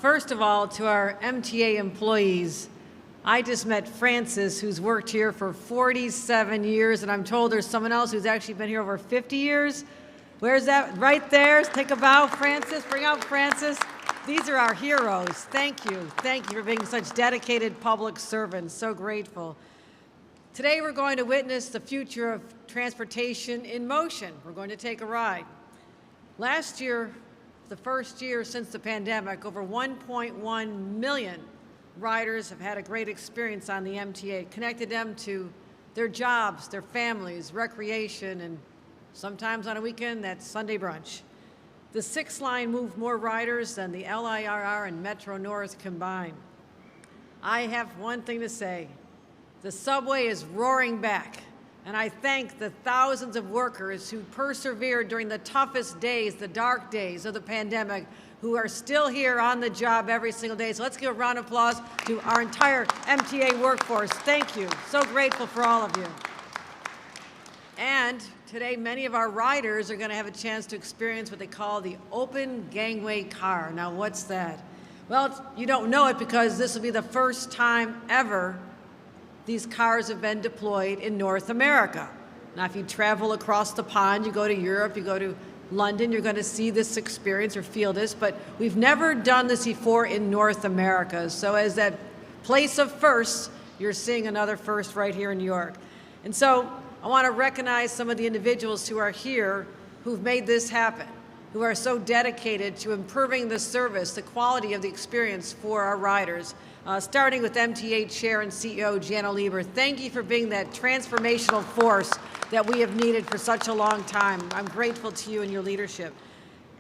First of all, to our MTA employees, I just met Frances, who's worked here for 47 years, and I'm told there's someone else who's actually been here over 50 years. Where's that? Right there. Take a bow, Frances. Bring out Frances. These are our heroes. Thank you. Thank you for being such dedicated public servants. So grateful. Today we're going to witness the future of transportation in motion. We're going to take a ride. Last year, the first year since the pandemic, over 1.1 million riders have had a great experience on the MTA, connected them to their jobs, their families, recreation, and sometimes on a weekend, that's Sunday brunch. The 6th line moved more riders than the LIRR and Metro North combined. I have one thing to say. The subway is roaring back, and I thank the thousands of workers who persevered during the toughest days, the dark days of the pandemic, who are still here on the job every single day. So let's give a round of applause to our entire MTA workforce. Thank you. So grateful for all of you. And today, many of our riders are going to have a chance to experience what they call the open gangway car. Now, what's that? Well, you don't know it because this will be the first time ever these cars have been deployed in North America. Now, if you travel across the pond, you go to Europe, you go to London, you're going to see this experience or feel this, but we've never done this before in North America. So as that place of firsts, you're seeing another first right here in New York. And so I want to recognize some of the individuals who are here who've made this happen, who are so dedicated to improving the service, the quality of the experience for our riders. Starting with MTA Chair and CEO Jana Lieber. Thank you for being that transformational force that we have needed for such a long time. I'm grateful to you and your leadership.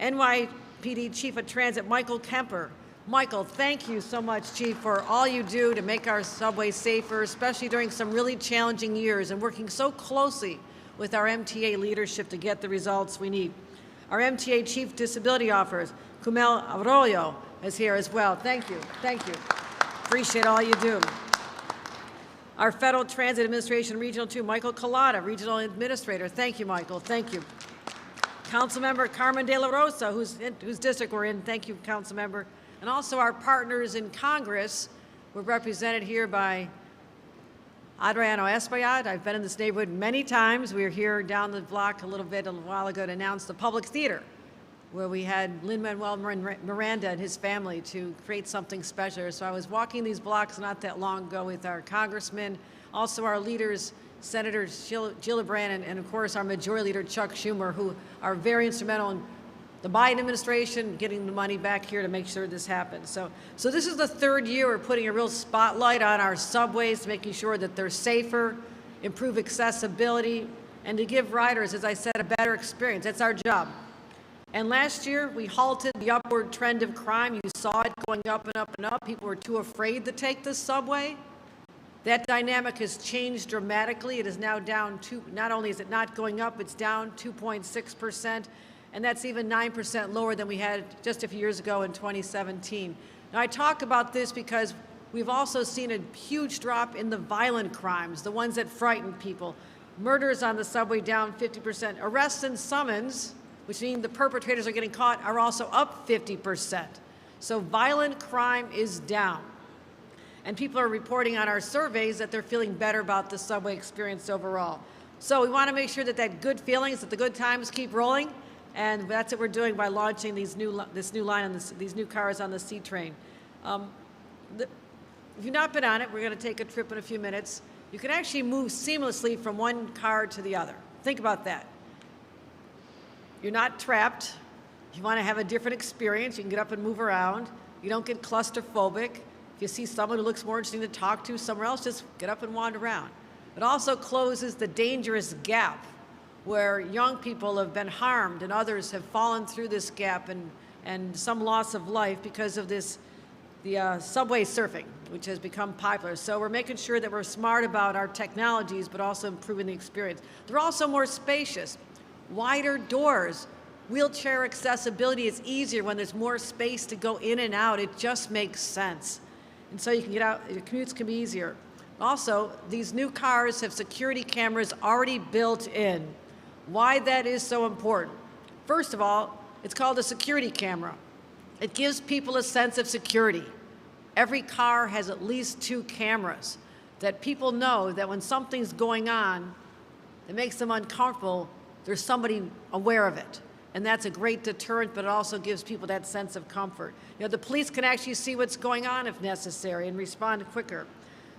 NYPD Chief of Transit Michael Kemper. Michael, thank you so much, Chief, for all you do to make our subway safer, especially during some really challenging years, and working so closely with our MTA leadership to get the results we need. Our MTA Chief Disability Officer, Kumel Arroyo, is here as well. Thank you. Thank you. Appreciate all you do. Our Federal Transit Administration Regional 2, Michael Collada, Regional Administrator. Thank you, Michael. Thank you. Councilmember Carmen De La Rosa, whose district we're in. Thank you, Councilmember. And also our partners in Congress. We're represented here by Adriano Espaillat. I've been in this neighborhood many times. We were here down the block a while ago to announce the Public Theater, where we had Lin-Manuel Miranda and his family to create something special. So I was walking these blocks not that long ago with our congressmen, also our leaders, Senator Gillibrand, and of course our Majority Leader Chuck Schumer, who are very instrumental in the Biden administration getting the money back here to make sure this happens. So this is the 3rd year we're putting a real spotlight on our subways, making sure that they're safer, improve accessibility, and to give riders, as I said, a better experience. That's our job. And last year, we halted the upward trend of crime. You saw it going up and up and up. People were too afraid to take the subway. That dynamic has changed dramatically. It is now down not only is it not going up, it's down 2.6%, and that's even 9% lower than we had just a few years ago in 2017. Now, I talk about this because we've also seen a huge drop in the violent crimes, the ones that frighten people. Murders on the subway down 50%. Arrests and summons, which mean the perpetrators are getting caught, are also up 50%. So violent crime is down. And people are reporting on our surveys that they're feeling better about the subway experience overall. So we want to make sure that good feelings, that the good times keep rolling, and that's what we're doing by launching this new line on these new cars on the C train. If you've not been on it, we're going to take a trip in a few minutes. You can actually move seamlessly from one car to the other. Think about that. You're not trapped. If you want to have a different experience, you can get up and move around. You don't get claustrophobic. If you see someone who looks more interesting to talk to somewhere else, just get up and wander around. It also closes the dangerous gap where young people have been harmed and others have fallen through this gap and some loss of life because of the subway surfing, which has become popular. So we're making sure that we're smart about our technologies, but also improving the experience. They're also more spacious. Wider doors, wheelchair accessibility is easier when there's more space to go in and out. It just makes sense. And so you can get out, your commutes can be easier. Also, these new cars have security cameras already built in. Why that is so important? First of all, it's called a security camera. It gives people a sense of security. Every car has at least 2 cameras that people know that when something's going on that makes them uncomfortable, there's somebody aware of it. And that's a great deterrent, but it also gives people that sense of comfort. You know, the police can actually see what's going on if necessary and respond quicker.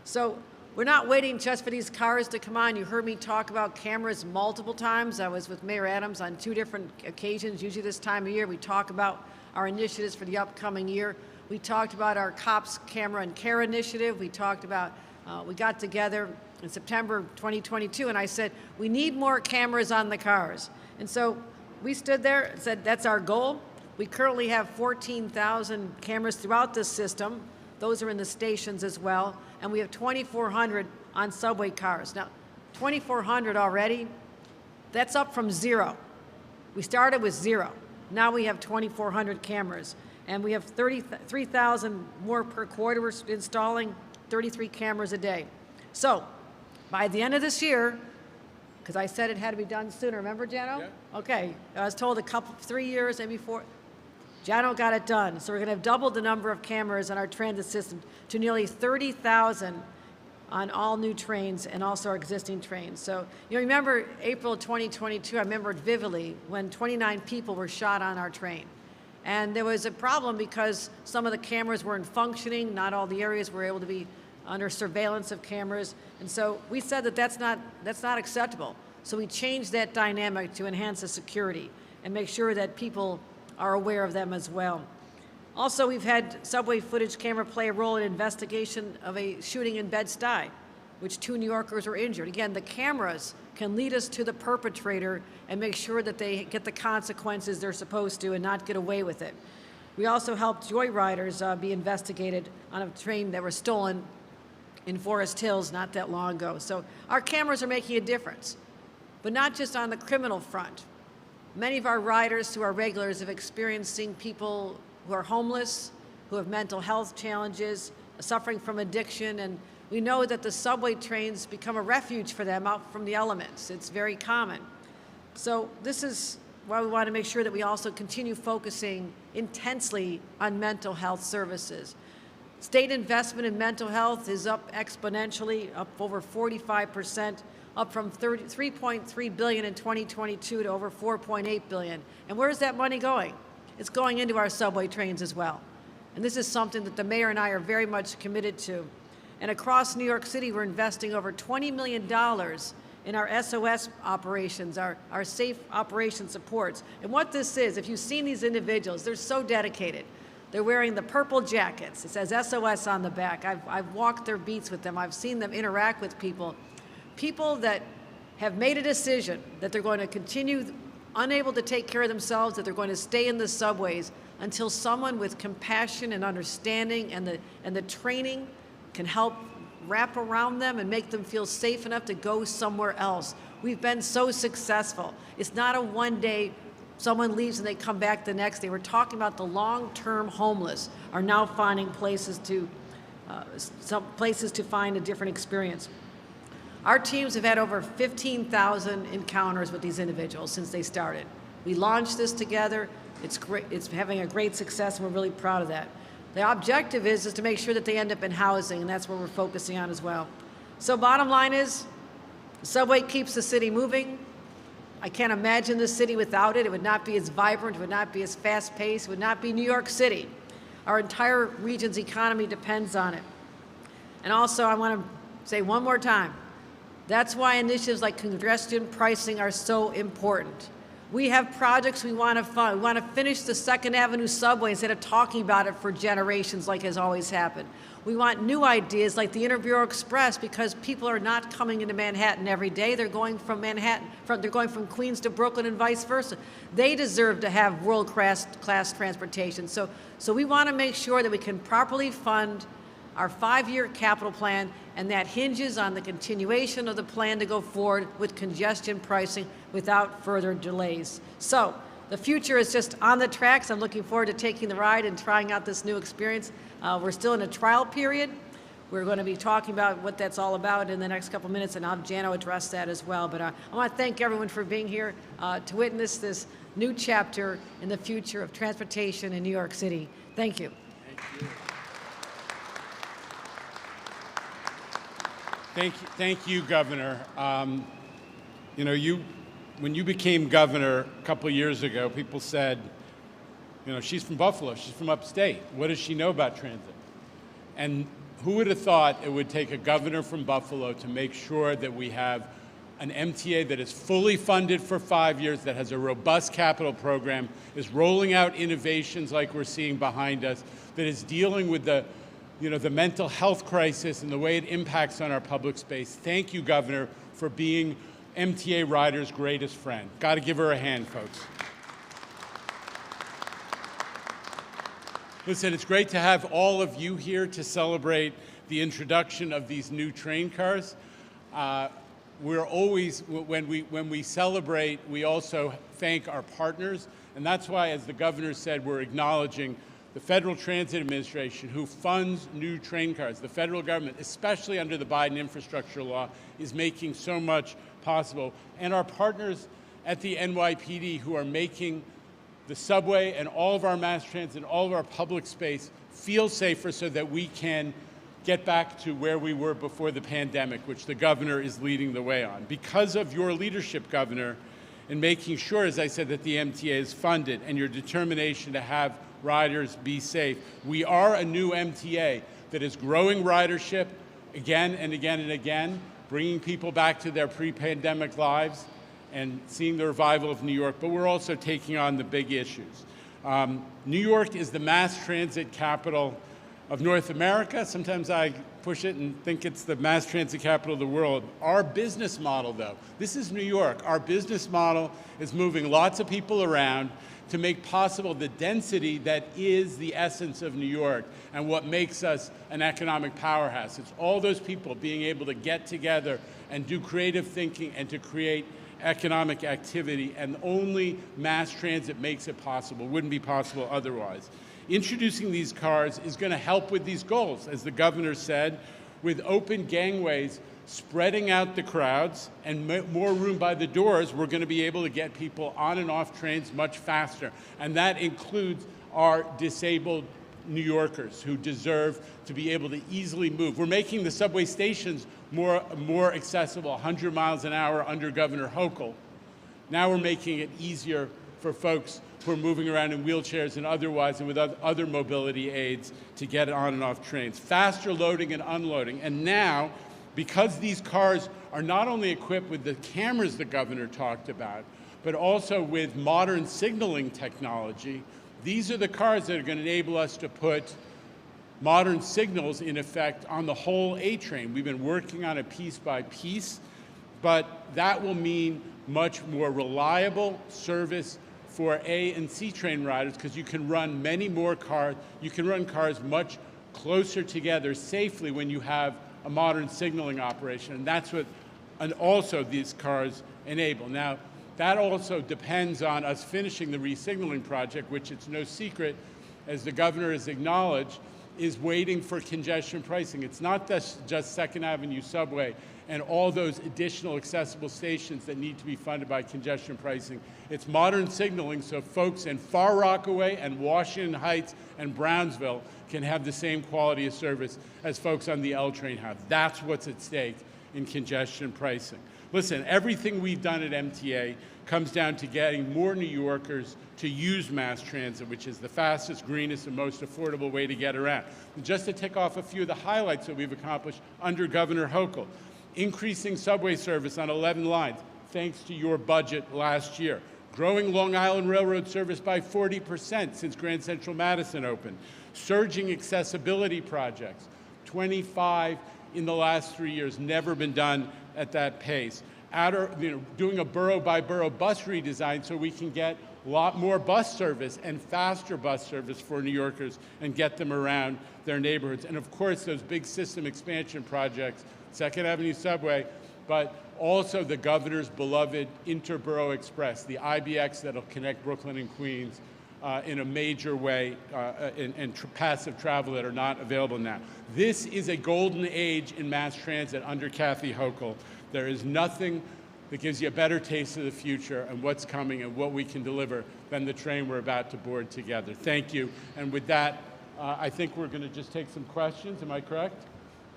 So we're not waiting just for these cars to come on. You heard me talk about cameras multiple times. I was with Mayor Adams on 2 different occasions. Usually this time of year, we talk about our initiatives for the upcoming year. We talked about our COPS Camera and Care initiative. We talked about, we got together in September 2022, and I said, we need more cameras on the cars. And so we stood there and said, that's our goal. We currently have 14,000 cameras throughout this system. Those are in the stations as well. And we have 2,400 on subway cars. Now, 2,400 already, that's up from 0. We started with 0. Now we have 2,400 cameras. And we have 3,000 more per quarter. We're installing 33 cameras a day. So by the end of this year, because I said it had to be done sooner, remember, Jano? Yeah. Okay, I was told 3 years, maybe 4. Jano got it done. So we're going to have doubled the number of cameras on our transit system to nearly 30,000 on all new trains and also our existing trains. So you remember April 2022, I remember it vividly when 29 people were shot on our train. And there was a problem because some of the cameras weren't functioning. Not all the areas were able to be under surveillance of cameras. And so we said that that's not acceptable. So we changed that dynamic to enhance the security and make sure that people are aware of them as well. Also, we've had subway footage camera play a role in investigation of a shooting in Bed-Stuy, which 2 New Yorkers were injured. Again, the cameras can lead us to the perpetrator and make sure that they get the consequences they're supposed to and not get away with it. We also helped joyriders be investigated on a train that was stolen in Forest Hills not that long ago. So our cameras are making a difference, but not just on the criminal front. Many of our riders who are regulars have experienced seeing people who are homeless, who have mental health challenges, suffering from addiction, and we know that the subway trains become a refuge for them out from the elements. It's very common. So this is why we want to make sure that we also continue focusing intensely on mental health services. State investment in mental health is up exponentially, up over 45%, up from $3.3 billion in 2022 to over $4.8 billion. And where is that money going? It's going into our subway trains as well. And this is something that the mayor and I are very much committed to. And across New York City, we're investing over $20 million in our SOS operations, our safe operation supports. And what this is, if you've seen these individuals, they're so dedicated. They're wearing the purple jackets. It says SOS on the back. I've walked their beats with them. I've seen them interact with people. People that have made a decision that they're going to continue unable to take care of themselves, that they're going to stay in the subways until someone with compassion and understanding and the training can help wrap around them and make them feel safe enough to go somewhere else. We've been so successful. It's not a one-day, someone leaves and they come back the next day. We're talking about the long-term homeless are now finding places to, find a different experience. Our teams have had over 15,000 encounters with these individuals since they started. We launched this together. It's great. It's having a great success, and we're really proud of that. The objective is to make sure that they end up in housing, and that's what we're focusing on as well. So bottom line is, the subway keeps the city moving. I can't imagine the city without it. It would not be as vibrant. It would not be as fast-paced. It would not be New York City. Our entire region's economy depends on it. And also, I want to say one more time, that's why initiatives like congestion pricing are so important. We have projects we want to fund. We want to finish the 2nd Avenue subway instead of talking about it for generations like has always happened. We want new ideas like the Inter-Bureau Express because people are not coming into Manhattan every day. They're going from they're going from Queens to Brooklyn and vice versa. They deserve to have world-class transportation. So we want to make sure that we can properly fund our 5-year capital plan, and that hinges on the continuation of the plan to go forward with congestion pricing without further delays. So the future is just on the tracks. I'm looking forward to taking the ride and trying out this new experience. We're still in a trial period. We're going to be talking about what that's all about in the next couple minutes, and I'll have Jano address that as well. But I want to thank everyone for being here to witness this new chapter in the future of transportation in New York City. Thank you. Thank you, Governor. You know, when you became governor a couple of years ago, people said, you know, she's from Buffalo, she's from upstate. What does she know about transit? And who would have thought it would take a governor from Buffalo to make sure that we have an MTA that is fully funded for 5 years, that has a robust capital program, is rolling out innovations like we're seeing behind us, that is dealing with the mental health crisis and the way it impacts on our public space. Thank you, Governor, for being MTA riders' greatest friend. Got to give her a hand, folks. Listen, it's great to have all of you here to celebrate the introduction of these new train cars. We're always, when we celebrate, we also thank our partners, and that's why, as the governor said, we're acknowledging the Federal Transit Administration, who funds new train cars. The federal government, especially under the Biden infrastructure law, is making so much possible. And our partners at the NYPD, who are making the subway and all of our mass transit and all of our public space feel safer so that we can get back to where we were before the pandemic, which the governor is leading the way on. Because of your leadership, Governor, in making sure, as I said, that the MTA is funded and your determination to have riders be safe, we are a new MTA that is growing ridership again and again and again, bringing people back to their pre-pandemic lives and seeing the revival of New York, but we're also taking on the big issues. New York is the mass transit capital of North America. Sometimes I push it and think it's the mass transit capital of the world. Our business model, though, this is New York. Our business model is moving lots of people around to make possible the density that is the essence of New York and what makes us an economic powerhouse. It's all those people being able to get together and do creative thinking and to create economic activity, and only mass transit makes it possible. Wouldn't be possible otherwise. Introducing these cars is going to help with these goals, as the governor said, with open gangways, spreading out the crowds and more room by the doors. We're going to be able to get people on and off trains much faster, and that includes our disabled New Yorkers who deserve to be able to easily move. We're making the subway stations more accessible, 100 miles an hour under Governor Hochul. Now we're making it easier for folks who are moving around in wheelchairs and otherwise and with other mobility aids to get on and off trains. Faster loading and unloading. And now, because these cars are not only equipped with the cameras the governor talked about, but also with modern signaling technology, these are the cars that are going to enable us to put modern signals in effect on the whole A train. We've been working on it piece by piece, but that will mean much more reliable service for A and C train riders, because you can run many more cars. You can run cars much closer together safely when you have a modern signaling operation, and that's what also these cars enable. Now, that also depends on us finishing the re-signaling project, which, it's no secret, as the governor has acknowledged, is waiting for congestion pricing. It's not just 2nd Avenue subway and all those additional accessible stations that need to be funded by congestion pricing. It's modern signaling so folks in Far Rockaway and Washington Heights and Brownsville can have the same quality of service as folks on the L train have. That's what's at stake in congestion pricing. Listen, everything we've done at MTA comes down to getting more New Yorkers to use mass transit, which is the fastest, greenest, and most affordable way to get around. And just to tick off a few of the highlights that we've accomplished under Governor Hochul: increasing subway service on 11 lines, thanks to your budget last year. Growing Long Island Railroad service by 40% since Grand Central Madison opened. Surging accessibility projects, 25 in the last 3 years, never been done at that pace. Doing a borough-by-borough bus redesign so we can get a lot more bus service and faster bus service for New Yorkers and get them around their neighborhoods. And of course, those big system expansion projects, 2nd Avenue subway, but also the governor's beloved Interborough Express, the IBX that'll connect Brooklyn and Queens in a major way and passive travel that are not available now. This is a golden age in mass transit under Kathy Hochul. There is nothing that gives you a better taste of the future and what's coming and what we can deliver than the train we're about to board together. Thank you. And with that, I think we're going to just take some questions. Am I correct?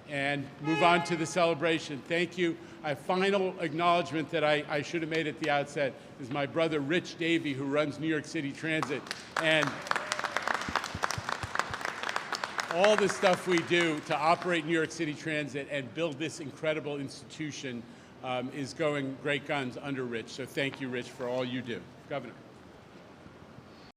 And move on to the celebration. Thank you. A final acknowledgement that I should have made at the outset is my brother Rich Davey, who runs New York City Transit. And all the stuff we do to operate New York City Transit and build this incredible institution is going great guns under Rich. So thank you, Rich, for all you do. Governor.